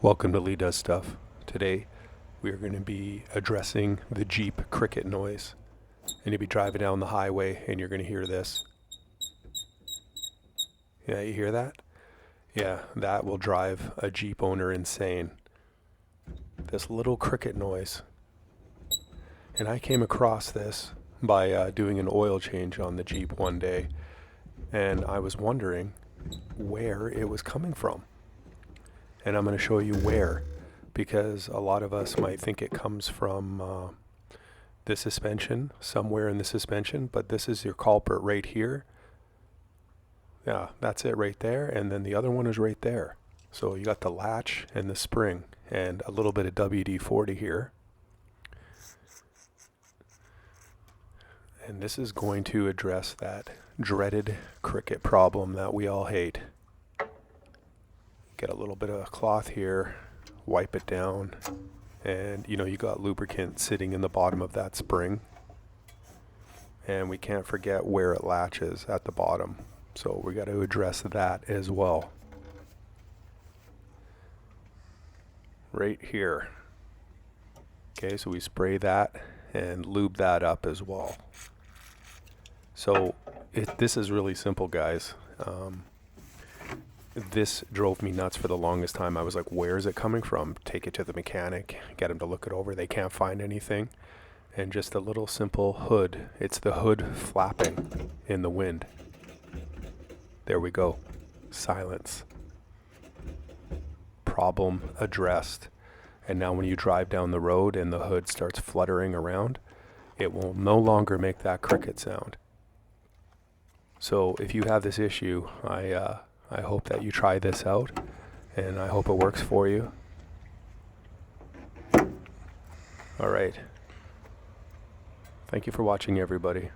Welcome to Lee Does Stuff. Today we are going to be addressing the Jeep cricket noise. And you'll be driving down the highway and you're going to hear this. Yeah, you hear that? Yeah, that will drive a Jeep owner insane. This little cricket noise. And I came across this by doing an oil change on the Jeep one day. And I was wondering where it was coming from. And I'm going to show you where, because a lot of us might think it comes from the suspension, somewhere in the suspension, but this is your culprit right here. Yeah, that's it right there, and then the other one is right there. So you got the latch and the spring and a little bit of WD-40 here. And this is going to address that dreaded cricket problem that we all hate. Get a little bit of cloth here, wipe it down, and you got lubricant sitting in the bottom of that spring. And we can't forget where it latches at the bottom. So we got to address that as well. Right here. Okay, so we spray that and lube that up as well. So this is really simple, guys. This drove me nuts for the longest time. I was like, where is it coming from? Take it to the mechanic, get him to look it over. They can't find anything. And just a little simple hood. It's the hood flapping in the wind. There we go. Silence. Problem addressed. And now when you drive down the road and the hood starts fluttering around, it will no longer make that cricket sound. So if you have this issue, I hope that you try this out, and I hope it works for you. All right. Thank you for watching, everybody.